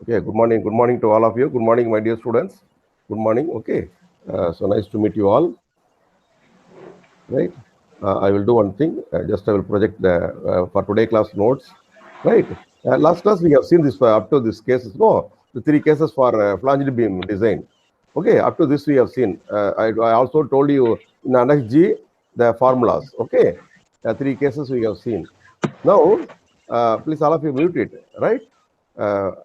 Okay, good morning to all of you. Good morning, my dear students. Good morning. Okay, so nice to meet you all. Right. I will do one thing. Just I will project the for today class notes. Right. Last class we have seen this up to this cases. No, the three cases for flanged beam design. Okay, up to this we have seen. I also told you in Annex G the formulas. Okay, three cases we have seen. Now, please all of you mute it. Right.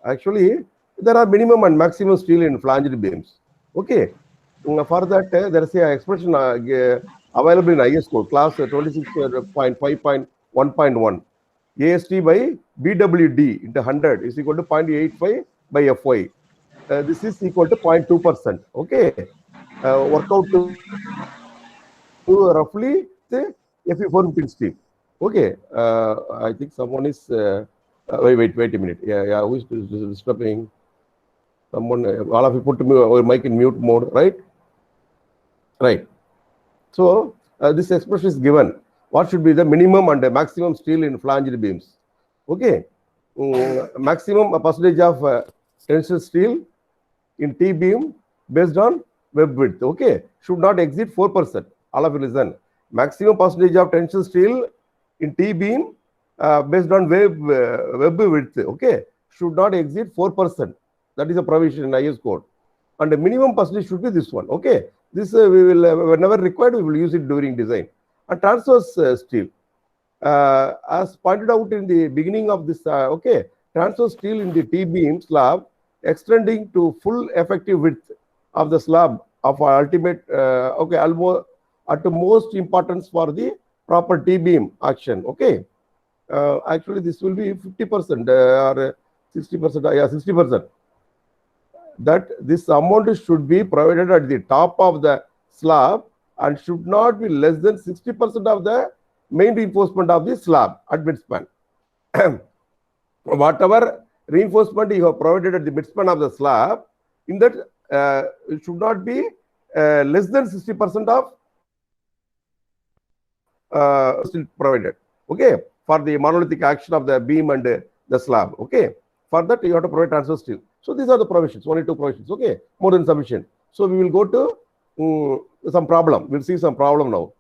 Actually, there are minimum and maximum steel in flanged beams. Okay. For that, there is a expression available in IS code, class 26.5.1.1. AST by BWD into 100 is equal to 0.85 by FY. This is equal to 0.2%. Okay. Work out to roughly say Fe415 steel. Okay. I think someone is. Wait a minute. Yeah. Who is disturbing? Someone, all of you put mic in mute mode, right? Right. So this expression is given. What should be the minimum and the maximum steel in flanged beams? Okay. Maximum percentage of tensile steel in T beam based on web width. Okay. Should not exceed 4%. All of you listen. Maximum percentage of tensile steel in T beam based on web width. Okay. Should not exceed 4%. That is a provision in IS code. And the minimum percentage should be this one. Okay. This we will, whenever required, we will use it during design. And transverse steel. As pointed out in the beginning of this, okay, transverse steel in the T-beam slab extending to full effective width of the slab of ultimate, okay, almost at the most importance for the proper T-beam action. Okay. Actually, this will be 50% or 60%, yeah, 60%. That this amount should be provided at the top of the slab and should not be less than 60% of the main reinforcement of the slab at midspan. Whatever reinforcement you have provided at the midspan of the slab, in that it should not be less than 60% of still provided. Okay, for the monolithic action of the beam and the slab. Okay, for that you have to provide transverse steel. So these are the provisions, only two provisions. Okay, more than sufficient. So we will go to some problem. We'll see some problem now.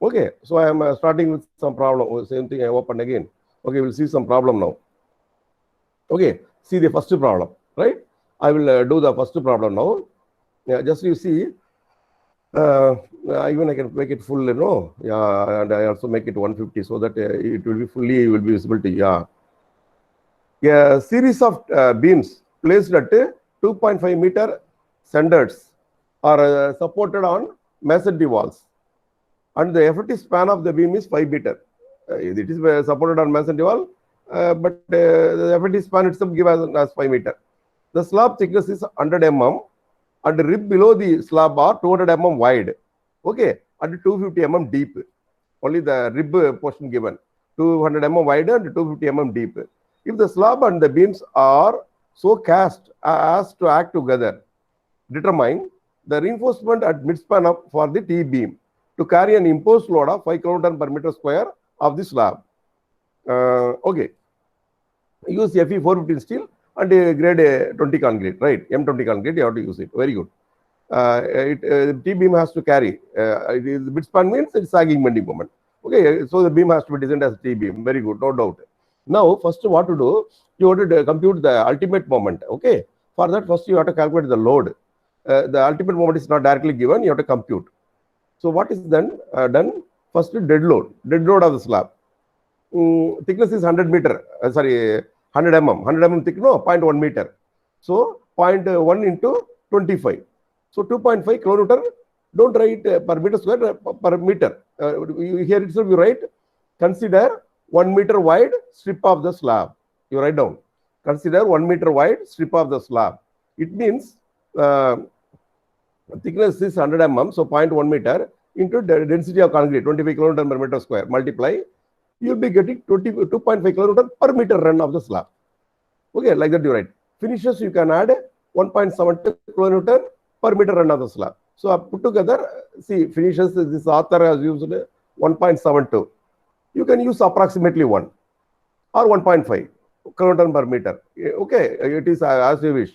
Okay, so I am starting with some problem. Same thing I open again. Okay, we'll see some problem now. Okay, see the first problem, right? I will do the first problem now. Yeah, just you see. Even I can make it full, you know. Yeah, and I also make it 150 so that it will be fully will be visible to you. Yeah. A series of beams placed at 2.5 meter standards are supported on masonry walls, and the effective span of the beam is 5 meter. It is supported on masonry wall, but the effective span itself given as 5 meter. The slab thickness is 100 mm, and the rib below the slab are 200 mm wide. Okay, and 250 mm deep. Only the rib portion given. 200 mm wide and 250 mm deep. If the slab and the beams are so cast as to act together, determine the reinforcement at midspan of for the T beam to carry an imposed load of 5 kN per meter square of the slab. Okay. Use Fe415 steel and grade 20 concrete, right? M20 concrete, you have to use it. Very good. T beam has to carry. Midspan means it's sagging bending moment. Okay, so the beam has to be designed as T beam. Very good, no doubt. Now, first what to do? You have to compute the ultimate moment. Okay, for that first you have to calculate the load. The ultimate moment is not directly given. You have to compute. So what is then done? First dead load of the slab. Thickness is 100 meter. 100 mm. 100 mm thick, no, 0.1 meter. So 0.1 into 25. So 2.5 kilonewton. Don't write per meter square, per meter. Here itself you write, consider 1 meter wide strip of the slab. You write down. Consider 1 meter wide strip of the slab. It means thickness is 100 mm, so 0.1 meter into the density of concrete, 25 kilonewton per meter square. Multiply, you will be getting 2.5 kilonewton per meter run of the slab. Okay, like that you write. Finishes you can add 1.72 kilonewton per meter run of the slab. So put together, see finishes, this author has used 1.72. You can use approximately 1 or 1.5. kilonewton per meter. Okay, it is as you wish.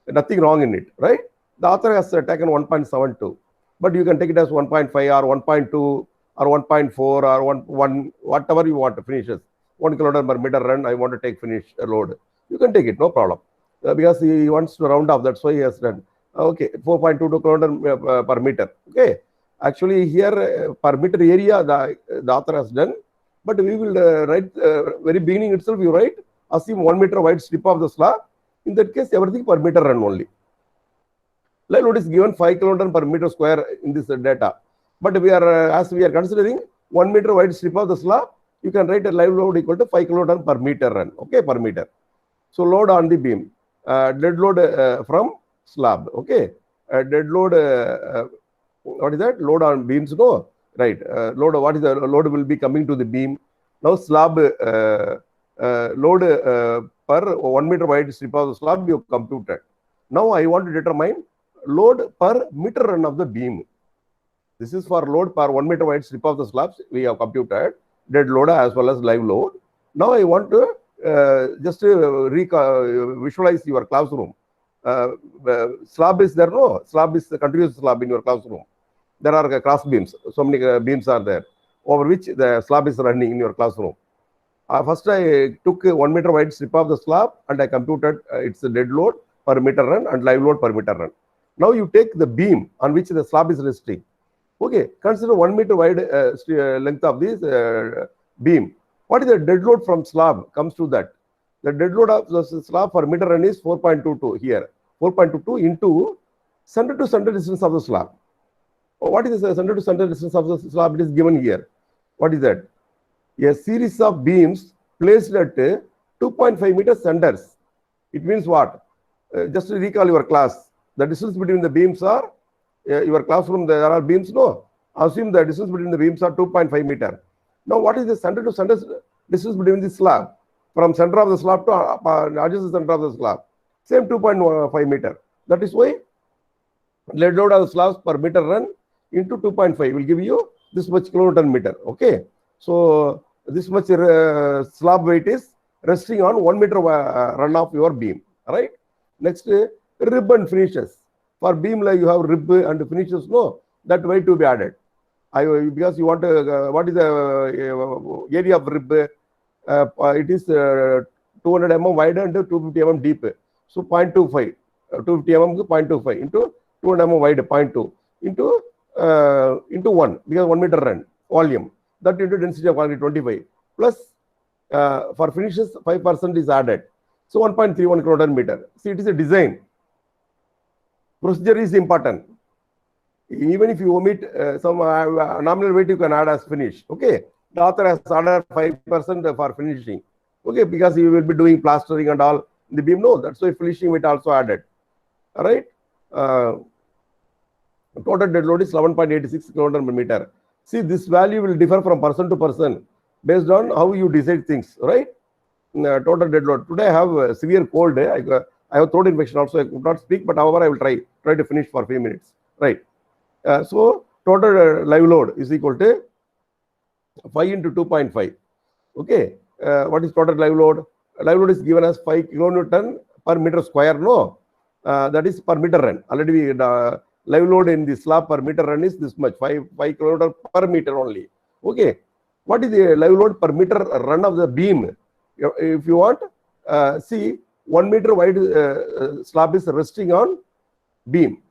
Nothing wrong in it, right? The author has taken 1.72, but you can take it as 1.5 or 1.2 or 1.4 or 1, whatever you want to finishes. 1 kilonewton per meter run, I want to take finish load. You can take it, no problem. Because he wants to round off, that's why he has done. Okay, 4.22 kilonewton per meter. Okay, actually here per meter area the author has done, but we will write very beginning itself. You write assume 1 meter wide strip of the slab. In that case, everything per meter run only. Live load is given 5 kilonewton per meter square in this data, but we are as we are considering 1 meter wide strip of the slab, you can write a live load equal to 5 kilonewton per meter run. Okay, per meter. So load on the beam, dead load from slab. Okay, dead load. What is that? Load on beams? No, right? Load. What is the load will be coming to the beam? Now slab load per 1 meter wide strip of the slab you computed. Now I want to determine load per meter run of the beam. This is for load per 1 meter wide strip of the slabs we have computed, dead load as well as live load. Now I want to just visualize your classroom. Slab is there, no? Slab is the continuous slab in your classroom. There are cross beams. So many beams are there over which the slab is running in your classroom. First, I took 1 meter wide strip of the slab and I computed its dead load per meter run and live load per meter run. Now you take the beam on which the slab is resting. Okay, consider 1 meter wide length of this beam. What is the dead load from slab comes to that? The dead load of the slab per meter run is 4.22 here. 4.22 into center to center distance of the slab. What is the center to center distance of the slab? It is given here. What is that? A series of beams placed at 2.5 meter centers. It means what? Just to recall your class, the distance between the beams are, your classroom there are beams, no? Assume the distance between the beams are 2.5 meter. Now what is the center to center distance between the slab? From center of the slab to adjacent center of the slab. Same 2.5 meter. That is why dead load of the slabs per meter run into 2.5 will give you this much kilonewton meter. Okay. So this much slab weight is resting on 1 meter run of your beam. Right. Next, rib and finishes. For beam like you have rib and finishes, no, that weight to be added. Because you want to, what is the area of rib? It is 200 mm wide and 250 mm deep. So 0.25, 250 mm 0.25 into 200 mm wide 0.2 into 1, because 1 meter run volume. That into density of concrete 25 plus for finishes 5% is added. So 1.31 kilonewton meter. See, it is a design. Procedure is important. Even if you omit some nominal weight, you can add as finish. Okay. The author has added 5% for finishing. Okay, because you will be doing plastering and all in the beam. No, that's why finishing weight also added. All right. Total dead load is 11.86 kilonewton per meter. See, this value will differ from person to person based on how you decide things, right? Total dead load. Today I have a severe cold. I have throat infection also. I could not speak, but however I will try to finish for a few minutes. Right. So total live load is equal to 5 into 2.5. Okay. What is total live load? Live load is given as 5 kilonewton per meter square. No, that is per meter run. Already we live load in the slab per meter run is this much, 5 kilonewton per meter only. Okay. What is the live load per meter run of the beam? If you want, see 1 meter wide slab is resting on beam.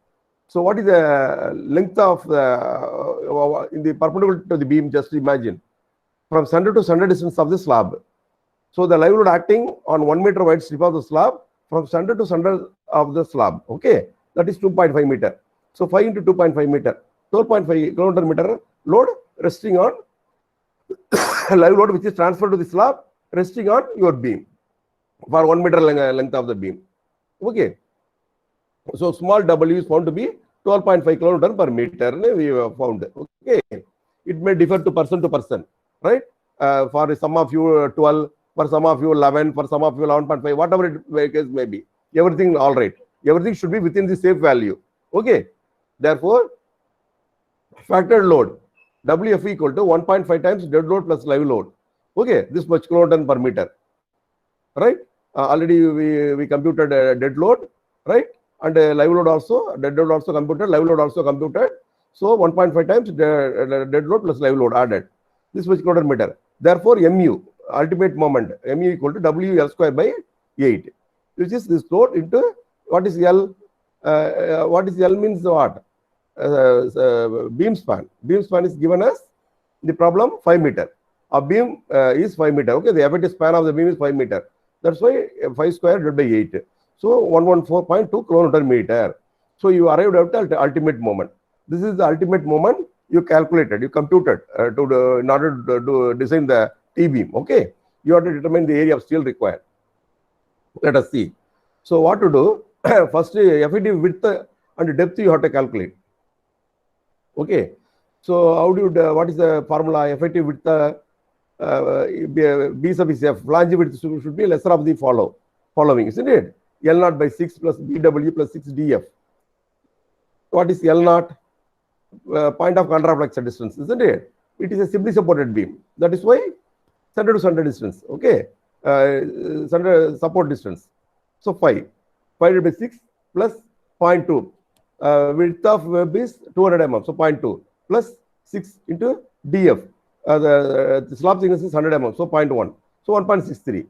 So what is the length of the in the perpendicular to the beam? Just imagine from center to center distance of the slab. So the live load acting on 1 meter wide strip of the slab from center to center of the slab. Okay, that is 2.5 meter. So 5 into 2.5 meter, 12.5 kilonewton meter load resting on live load which is transferred to the slab resting on your beam for 1 meter length of the beam. Okay. So small w is found to be 12.5 kilonewton per meter. We have found. Okay. It may differ to person, right? For some of you 12, for some of you 11, for some of you 11.5, whatever it case may be. Everything all right. Everything should be within the safe value. Okay. Therefore, factored load WF equal to 1.5 times dead load plus live load. Okay. This much kilonewton per meter. right? Already we computed dead load, right? And live load also, dead load also computed, live load also computed. So 1.5 times dead load plus live load added. This was kilometer meter. Therefore, mu, ultimate moment, mu equal to W L square by 8, which is this load into what is L? What is L means what? Beam span. Beam span is given as the problem 5 meter. A beam is 5 meter. Okay, the effective span of the beam is 5 meter. That's why 5 square divided by 8. So 114.2 kilonewton meter. So you arrived at the ultimate moment. This is the ultimate moment you calculated, you computed in order to design the T-beam. Okay, you have to determine the area of steel required. Let us see. So what to do? First, effective width and depth you have to calculate. Okay. So how do you, what is the formula? Effective width, B sub is F, flange width should be lesser of the following, isn't it? L naught by 6 plus BW plus 6 DF. What is L naught? Point of contraflex distance, isn't it? It is a simply supported beam. That is why center to center distance, okay? Center support distance. So 5 divided by 6 plus 0.2. Width of web is 200 mm, so 0.2 plus 6 into DF. The slab thickness is 100 mm, so 0.1. So 1.63.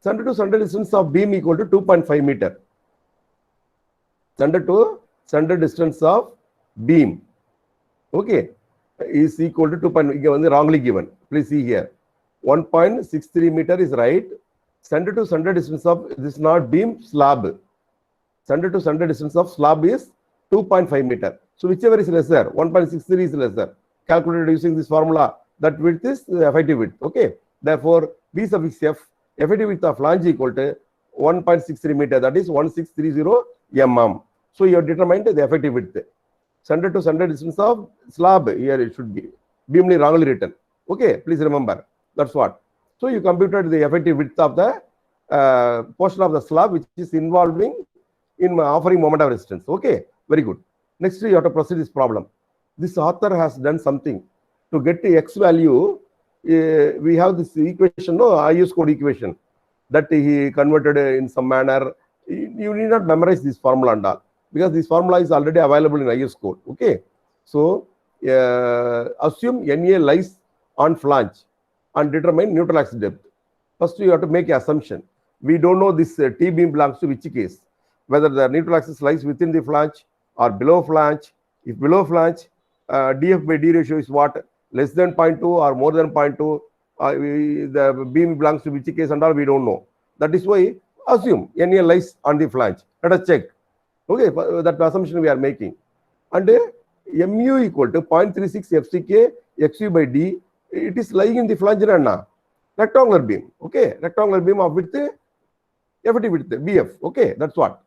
Center to center distance of beam equal to 2.5 meter. Center to center distance of beam, okay, is equal to 2. Wrongly given. Please see here. 1.63 meter is right. Center to center distance of this not beam, slab. Center to center distance of slab is 2.5 meter. So whichever is lesser, 1.63 is lesser. Calculated using this formula, that width is the effective width. Okay. Therefore, B suffix F, effective width of flange equal to 1.63 meter, that is 1630 mm. So you have determined the effective width. Center to center distance of slab, here it should be. Beamly wrongly written. Okay, please remember. That's what. So you computed the effective width of the portion of the slab which is involving in offering moment of resistance. Okay, very good. Next, you have to proceed this problem. This author has done something to get the X value. We have this equation, no, IS code equation that he converted in some manner. You need not memorize this formula and all, because this formula is already available in IS code. Okay, so assume NA lies on flange and determine neutral axis depth. First, you have to make an assumption. We don't know this T-beam belongs to which case, whether the neutral axis lies within the flange or below flange. If below flange, DF by D ratio is what? Less than 0.2 or more than 0.2. The beam belongs to which case and all, we don't know. That is why assume NA lies on the flange. Let us check. Okay, that assumption we are making. And mu equal to 0.36 FCK XU by D. It is lying in the flange and rectangular beam. Okay, rectangular beam of width, effective width, BF. Okay, that's what.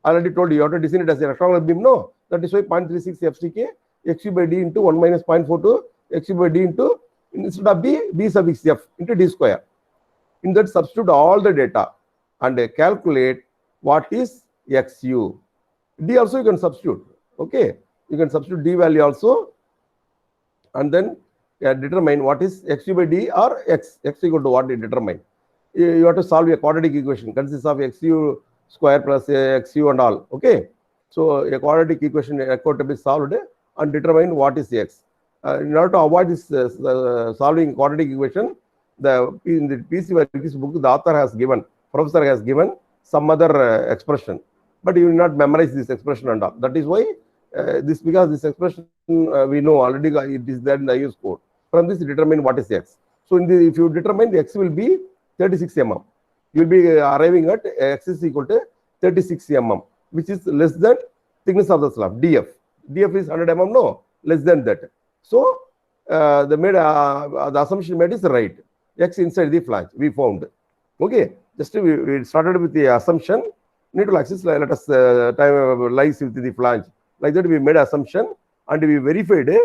I already told you, you have to design it as a rectangular beam. No, that is why 0.36 FCK XU by D into 1 minus 0.42 XU by D into, instead of B suffix F into D square. In that, substitute all the data and calculate what is XU. D also you can substitute. Okay, you can substitute D value also, and then determine what is XU by D or X equal to what you determine. You have to solve a quadratic equation consists of XU square plus XU and all. Okay, so a quadratic equation required to be solved and determine what is X. In order to avoid this solving quadratic equation, in the PC Varghese book, the author has given, professor has given some other expression, but you will not memorize this expression and all. That is why because this expression we know already, it is there in the IS code. From this, determine what is X. So if you determine the X will be 36 mm, you will be arriving at X is equal to 36 mm, which is less than thickness of the slab, DF. DF is 100 mm, no, less than that. So the assumption made is right. X inside the flange, we found. Okay, just we started with the assumption, neutral axis, let us time lies within the flange. Like that, we made assumption and we verified,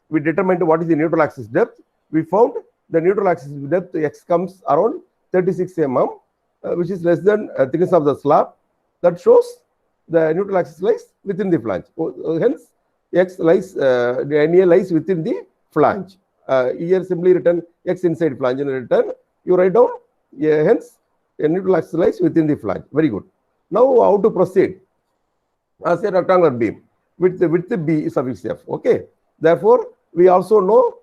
we determined what is the neutral axis depth. We found the neutral axis depth X comes around 36 mm, which is less than thickness of the slab. That shows the neutral axis lies within the flange. Hence, X lies, the NA lies within the flange. Here simply written X inside flange, and return you write down. Hence, a neutral axis lies within the flange. Very good. Now how to proceed? As a rectangular beam with the B suffix F. Okay. Therefore, we also know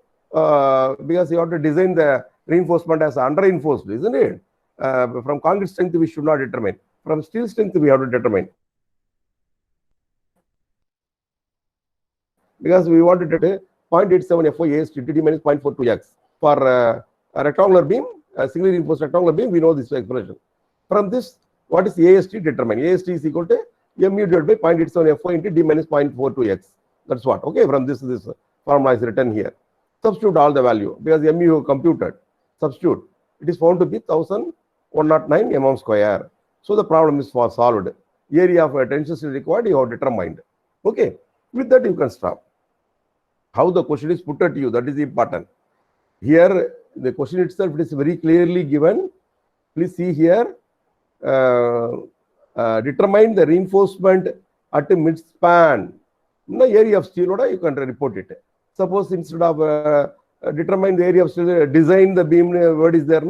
because you have to design the reinforcement as under reinforced, isn't it? From concrete strength we should not determine. From steel strength we have to determine. Because we want to determine 0.87 FO AST TD minus 0.42x. For a rectangular beam, a singly reinforced rectangular beam, we know this expression. From this, what is AST determined? AST is equal to mu divided by 0.87 FO into D minus 0.42x. That's what. Okay, from this formula is written here. Substitute all the value because mu computed. Substitute. It is found to be 1109 mm square. So the problem is solved. Area of tension steel required you have determined. Okay, with that you can stop. How the question is put at you, that is important. Here, the question itself it is very clearly given. Please see here. Determine the reinforcement at a mid-span. In the area of steel, you can report it. Suppose instead of determine the area of steel, design the beam word is there,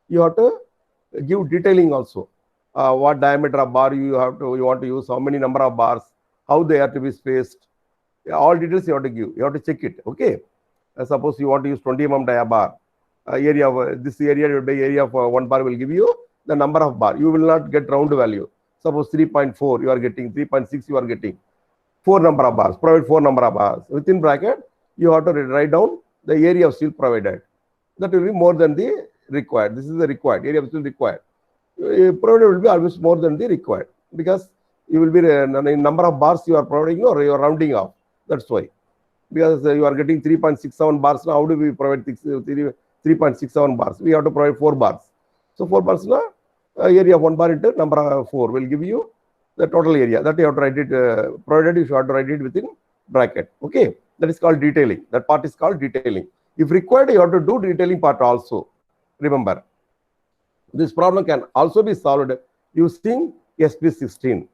you have to give detailing also. What diameter of bar you want to use, how many number of bars, how they are to be spaced. All details you have to give. You have to check it. Okay. Suppose you want to use 20 mm dia bar. Area of this area will be area of one bar will give you the number of bar. You will not get round value. Suppose 3.4 you are getting, 3.6 you are getting. 4 number of bars. Provide 4 number of bars. Within bracket, you have to write down the area of steel provided. That will be more than the required. This is the required. Area of steel required. Provided will be always more than the required. Because you will be number of bars you are providing or you are rounding off. That's why. Because you are getting 3.67 bars now, how do we provide 3.67 bars? We have to provide 4 bars. So 4 bars now, area of 1 bar into number of 4 will give you the total area. That you have to write it, provided you have to write it within bracket. Okay, that is called detailing. That part is called detailing. If required, you have to do detailing part also. Remember, this problem can also be solved using SP16.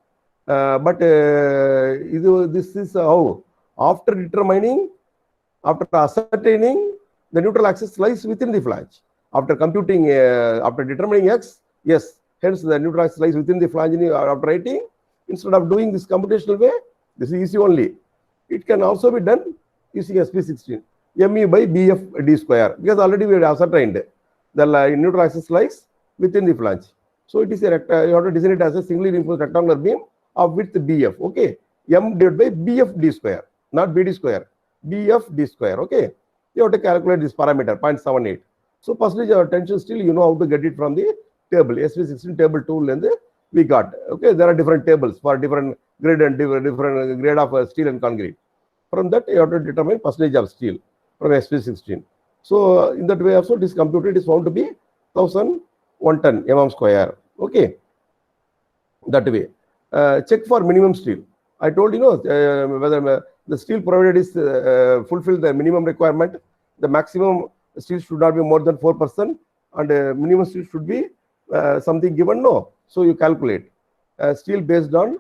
But this is how. After determining, after ascertaining, the neutral axis lies within the flange. After computing, after determining x, yes, hence the neutral axis lies within the flange. After writing, instead of doing this computational way, this is easy only. It can also be done using SP16. mu by bf d square, because already we have ascertained the neutral axis lies within the flange. So it is a you have to design it as a singly reinforced rectangular beam of width bf. Okay, m divided by bf d square. Not BD square, BF D square. Okay, you have to calculate this parameter 0.78. So, percentage of tension steel, you know how to get it from the table. SP16 table 2 and we got. Okay, there are different tables for different grade and different grade of steel and concrete. From that, you have to determine percentage of steel from SP16. So, in that way also, it is computed. It is found to be 1110 mm square. Okay, that way. Check for minimum steel. I told you know whether the steel provided is fulfill the minimum requirement. The maximum steel should not be more than 4%, and minimum steel should be something given. No, so you calculate steel based on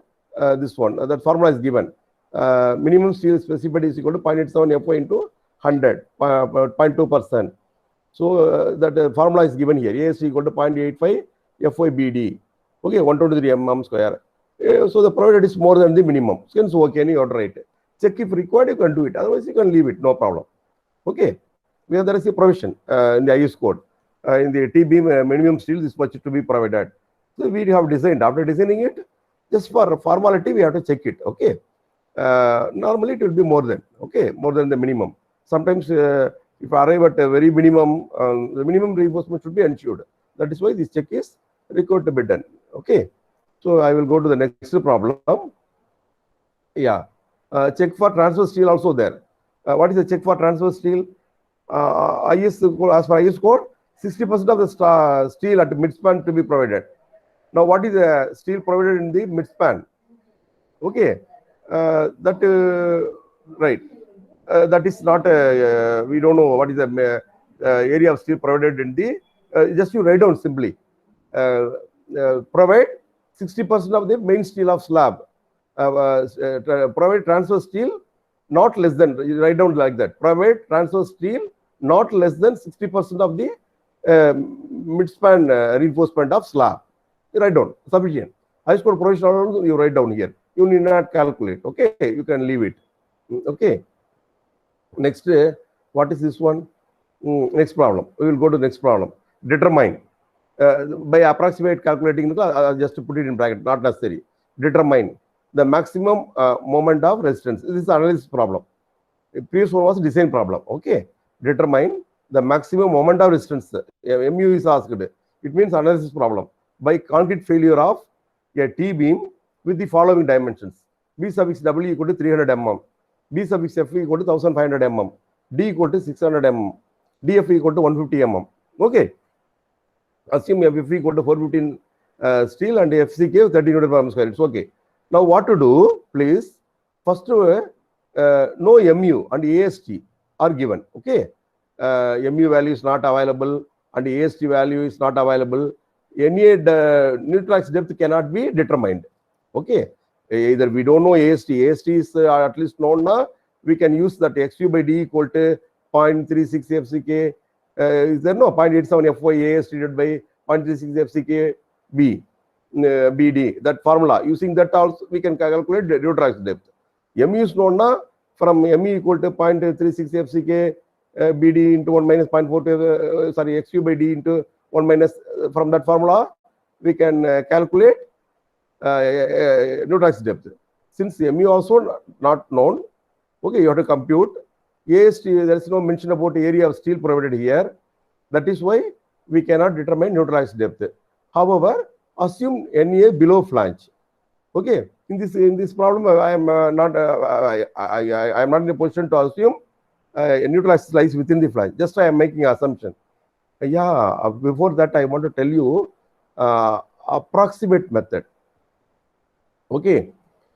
this one. That formula is given. Minimum steel specified is equal to 0.87 FO into 100, 0.2%. So that formula is given here. AS equal to 0.85 FOBD. Okay, 123 mm square. So the provided is more than the minimum. Hence, okay, you have to write it. Check if required, you can do it. Otherwise, you can leave it, no problem. Okay. Because there is a provision in the IS code. In the T-beam minimum steel, this much to be provided. So we have designed. After designing it, just for formality, we have to check it. Okay. Normally, it will be more than. Okay, more than the minimum. Sometimes, if I arrive at a very minimum, the minimum reinforcement should be ensured. That is why this check is required to be done. Okay. So I will go to the next problem. Yeah. Check for transverse steel also there. What is the check for transverse steel? As per IS code, 60% of the steel at midspan to be provided. Now, what is the steel provided in the midspan? Okay, right. That is not we don't know what is the area of steel provided in the. Just you write down simply. Provide 60% of the main steel of slab. Provide transverse steel not less than, write down like that. Provide transverse steel not less than 60% of the midspan reinforcement of slab. You write down, sufficient. High score provisional, you write down here. You need not calculate, okay? You can leave it, okay? Next, what is this one? Next problem. We will go to the next problem. Determine. By approximate calculating, just to put it in bracket, not necessary. Determine the maximum moment of resistance. This is analysis problem. The previous one was design problem, okay? Determine the maximum moment of resistance. MU is asked. It means analysis problem. By concrete failure of a T-beam with the following dimensions. B suffix W equal to 300 mm. B suffix F equal to 1500 mm. D equal to 600 mm. DF equal to 150 mm. Okay. Assume F equal to 415 steel and FCK 30 Newton per square. It's okay. Now what to do? Please, first no MU and AST are given. Okay. MU value is not available and AST value is not available. Any neutralized depth cannot be determined. Okay. Either we don't know AST. AST is at least known now. We can use that XU by D equal to 0.36 FCK. Is there no 0.87 FY AST divided by 0.36 FCK B BD? That formula. Using that also we can calculate the neutralized depth. MU is known now. From MU equal to 0.36 FCK BD into 1 minus 0.42 sorry XU by D into 1 minus from that formula we can calculate neutralized depth. Since MU also not known, okay, you have to compute. AST, there is no mention about area of steel provided here. That is why we cannot determine neutralized depth. However, assume NA below flange. Okay, in this problem, I am not in a position to assume neutralized lies within the flange. Just I am making an assumption. Yeah, before that I want to tell you approximate method. Okay,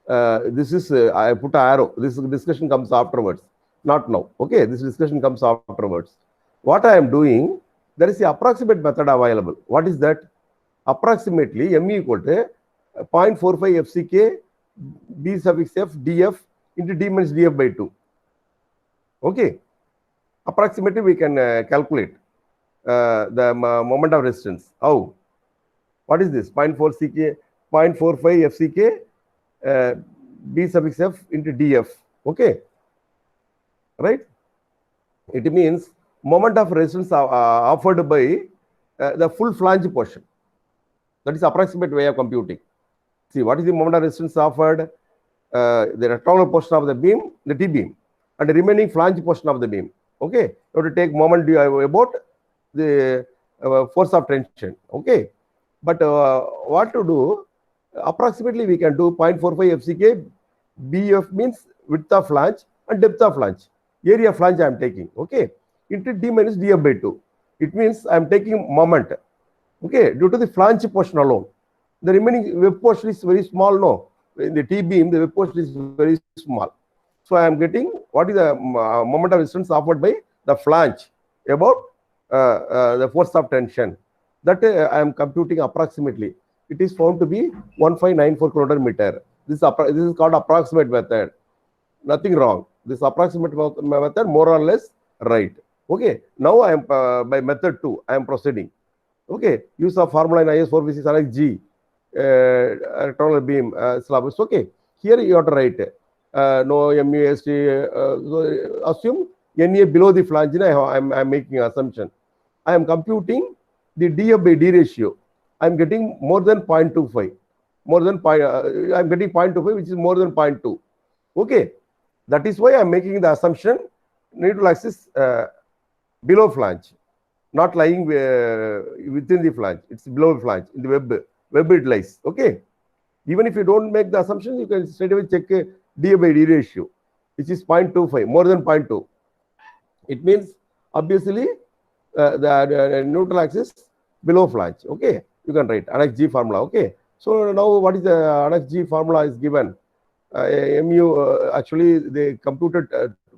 this is I put an arrow. This discussion comes afterwards, not now. Okay, this discussion comes afterwards. What I am doing, there is an approximate method available. What is that? Approximately MU equal to 0.45 FCK B suffix F DF into D minus DF by 2. Okay, approximately we can calculate the moment of resistance. How? What is this? 0.45 FCK B suffix F into DF. Okay, right? It means moment of resistance offered by the full flange portion. That is approximate way of computing. See, what is the moment of resistance offered? The rectangular portion of the beam, the T-beam, and the remaining flange portion of the beam. Okay, you have to take moment about the force of tension. Okay, but what to do? Approximately we can do 0.45 FCK. BF means width of flange and depth of flange. Area of flange I am taking. Okay, into D minus DF by 2. It means I am taking moment. Okay, due to the flange portion alone. The remaining web portion is very small. No, in the T-beam, the web portion is very small. So I am getting what is the moment of resistance offered by the flange about the force of tension. That I am computing approximately. It is found to be 1594 kN/meter. This is called approximate method. Nothing wrong. This approximate method more or less right. Okay. Now I am by method 2. I am proceeding. Okay. Use of formula in IS 456 Annex G. Rectangular beam slab. It's okay. Here you have to write no MUST. Assume NA below the flange. I am making an assumption. I am computing the DF by D ratio. I am getting more than 0.25. More than I am getting 0.25, which is more than 0.2. Okay. That is why I am making the assumption neutral axis below flange, not lying within the flange. It's below flange in the web it lies. Okay. Even if you don't make the assumption, you can straight away check DA by D ratio, which is 0.25, more than 0.2. It means obviously the neutral axis below flange. Okay. You can write Annex G formula. Okay. So now what is the Annex G formula is given? MU actually they computed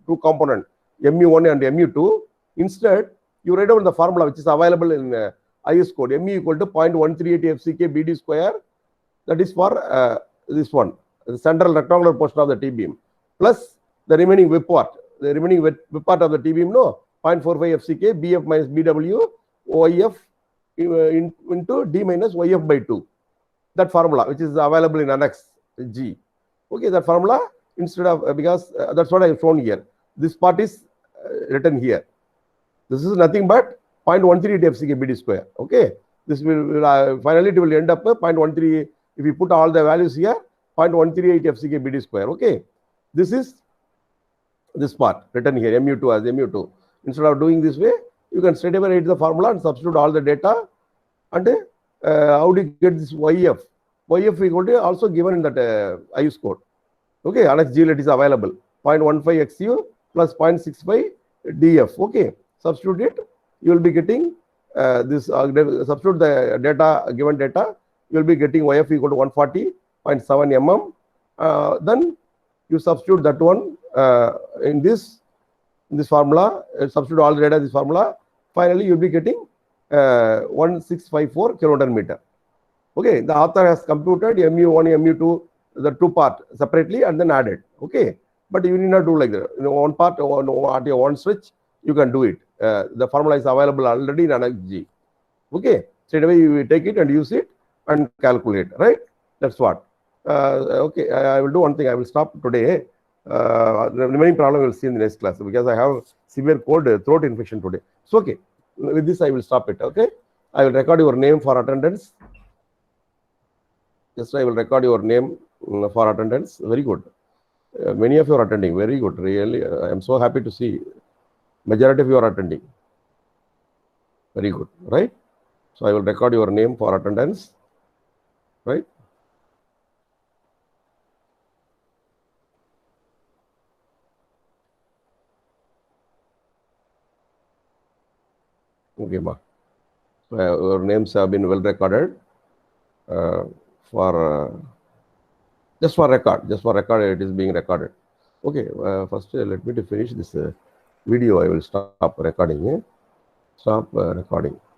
two component MU1 and MU2. Instead, you write down the formula which is available in IS code. MU equal to 0.138 FCK BD square. That is for this one, the central rectangular portion of the T-beam, plus the remaining web part. The remaining web part of the T-beam, no, 0.45 FCK BF minus BW YF into D minus YF by 2. That formula, which is available in Annex G. Okay, that formula, instead of, because that's what I have shown here. This part is written here. This is nothing but 0.13 FCK BD square. Okay, this will finally it will end up 0.13. If you put all the values here, 0.138 FCK BD square. Okay, this is this part written here, mu2 as mu2. Instead of doing this way, you can straight away write the formula and substitute all the data. And how do you get this YF? YF equal to also given in that IUS code. Okay, Annex G let is available. 0.15 XU plus 0.65 DF. Okay, substitute it. You will be getting this. Substitute the data, given data. You will be getting YF equal to 140.7 mm. Then you substitute that one in this formula. Substitute all the data in this formula. Finally, you will be getting 1654 kilonewton meter. Okay, the author has computed mu1, mu2, the two part separately and then added. Okay, but you need not do like that. You know, one part, one switch, you can do it. The formula is available already in Annex G. Okay, straight away you take it and use it and calculate, right? That's what. Okay, I will do one thing. I will stop today. The remaining problem we will see in the next class because I have severe cold, throat infection today. So, okay, with this I will stop it. Okay, I will record your name for attendance. Just I will record your name for attendance. Very good. Many of you are attending. Very good. Really, I am so happy to see. Majority of you are attending. Very good. Right. So I will record your name for attendance. Right. Okay, ma. So your names have been well recorded. Just for record, it is being recorded. Okay, first let me to finish this video. I will stop recording. Stop recording.